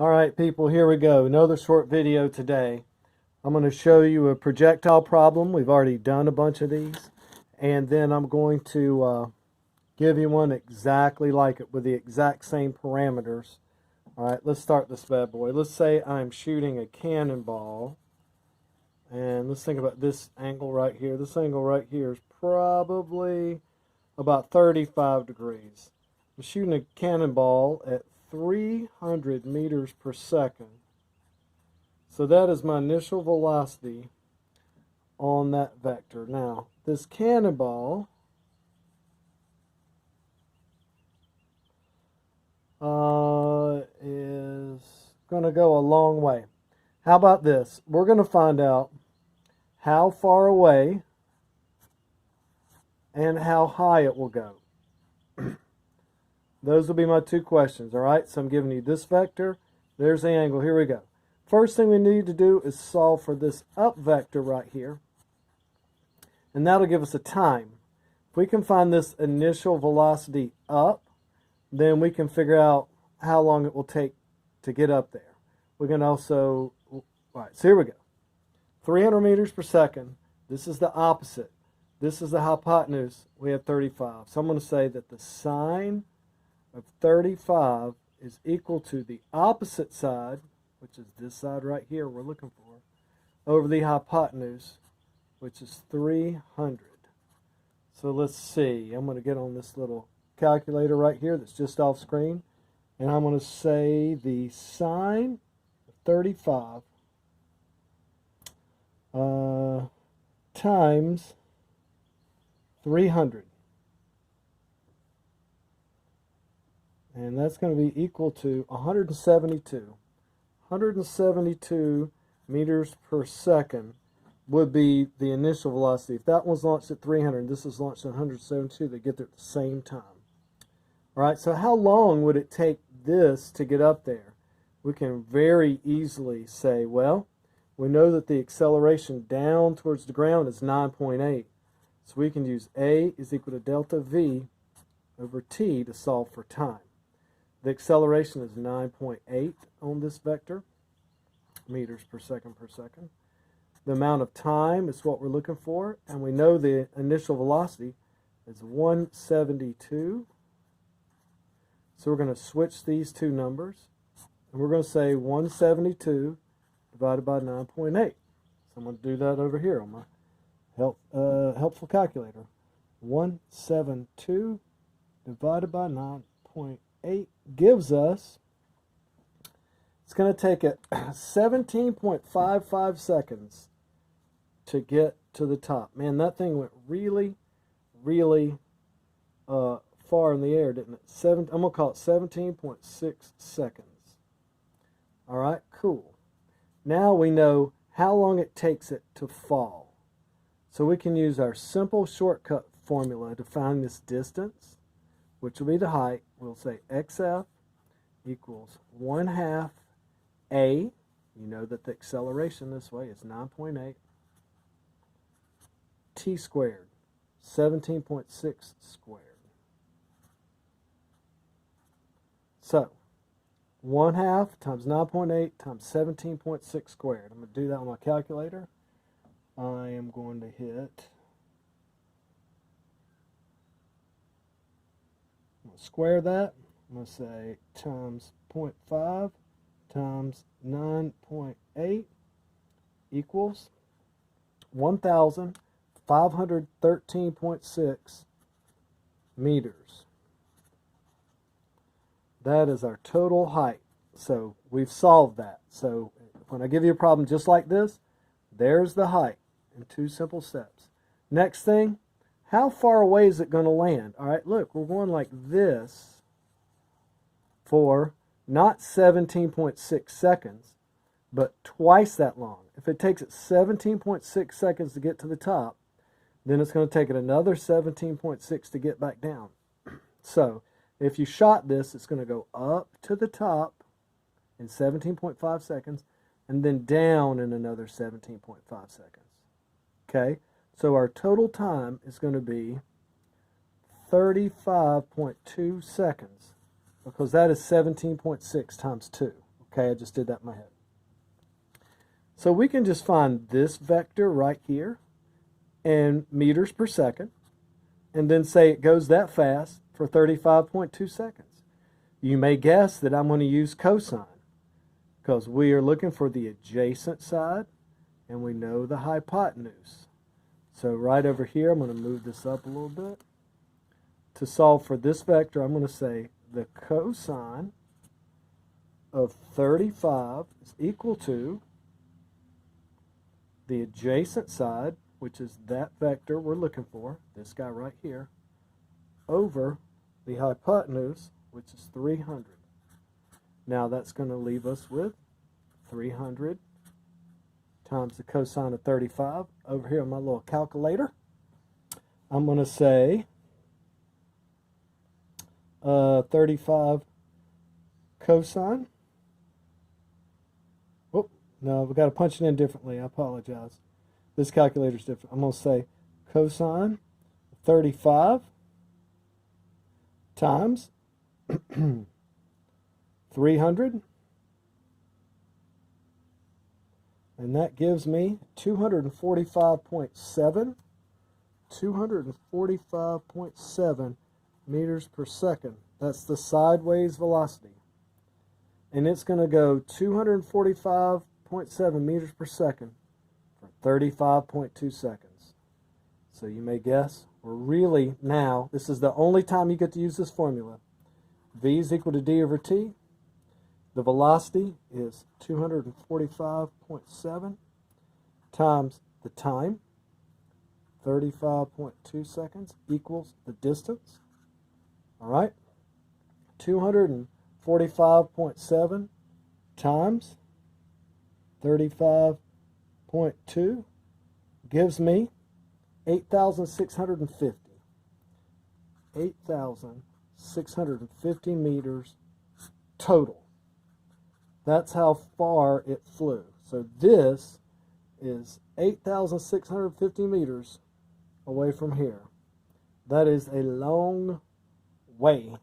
Alright people, here we go. Another short video today. I'm going to show you a projectile problem. We've already done a bunch of these. And then I'm going to give you one exactly like it with the exact same parameters. Alright, let's start this bad boy. Let's say I'm shooting a cannonball. And let's think about this angle right here. This angle right here is probably about 35 degrees. I'm shooting a cannonball at 300 meters per second. So that is my initial velocity on that vector. Now, this cannonball is going to go a long way. How about this? We're going to find out how far away and how high it will go. Those will be my two questions, all right? So I'm giving you this vector. There's the angle. Here we go. First thing we need to do is solve for this up vector right here. And that'll give us a time. If we can find this initial velocity up, then we can figure out how long it will take to get up there. We can also, all right, so here we go. 300 meters per second. This is the opposite. This is the hypotenuse. We have 35. So I'm going to say that the sine of 35 is equal to the opposite side, which is this side right here we're looking for, over the hypotenuse, which is 300. So let's see. I'm going to get on this little calculator right here that's just off screen, and I'm going to say the sine of 35 times 300. And that's going to be equal to 172. 172 meters per second would be the initial velocity. If that one's launched at 300, this is launched at 172, they get there at the same time. All right, so how long would it take this to get up there? We can very easily say, well, we know that the acceleration down towards the ground is 9.8. So we can use A is equal to delta V over T to solve for time. The acceleration is 9.8 on this vector, meters per second per second. The amount of time is what we're looking for, and we know the initial velocity is 172. So we're going to switch these two numbers, and we're going to say 172 divided by 9.8. So I'm going to do that over here on my helpful calculator. 172 divided by 9.8 gives us, it's going to take it 17.55 seconds to get to the top. Man, that thing went really, really far in the air, didn't it? I'm going to call it 17.6 seconds. All right, cool. Now we know how long it takes it to fall. So we can use our simple shortcut formula to find this distance, which will be the height. We'll say xf equals 1/2 a. You know that the acceleration this way is 9.8 t squared, 17.6 squared. So 1/2 times 9.8 times 17.6 squared. I'm going to do that on my calculator. I am going to hit, I'm going to square that. I'm going to say times 0.5 times 9.8 equals 1,513.6 meters. That is our total height. So we've solved that. So when I give you a problem just like this, there's the height in two simple steps. Next thing, how far away is it going to land? All right, look, we're going like this for not 17.6 seconds, but twice that long. If it takes it 17.6 seconds to get to the top, then it's going to take it another 17.6 to get back down. So if you shot this, it's going to go up to the top in 17.5 seconds and then down in another 17.5 seconds. Okay? So our total time is going to be 35.2 seconds, because that is 17.6 times 2. Okay, I just did that in my head. So we can just find this vector right here in meters per second, and then say it goes that fast for 35.2 seconds. You may guess that I'm going to use cosine, because we are looking for the adjacent side, and we know the hypotenuse. So right over here, I'm going to move this up a little bit. To solve for this vector, I'm going to say the cosine of 35 is equal to the adjacent side, which is that vector we're looking for, this guy right here, over the hypotenuse, which is 300. Now that's going to leave us with 300 times the cosine of 35. Over here on my little calculator, I'm going to say 35 cosine. Oh, no, we've got to punch it in differently. I apologize. This calculator's different. I'm going to say cosine 35 times 300. And that gives me 245.7 meters per second. That's the sideways velocity. And it's going to go 245.7 meters per second for 35.2 seconds. So you may guess, we're really now, this is the only time you get to use this formula. V is equal to d over t. The velocity is 245.7 times the time, 35.2 seconds, equals the distance. All right? 245.7 times 35.2 gives me 8,650. 8,650 meters total. That's how far it flew. So this is 8,650 meters away from here. That is a long way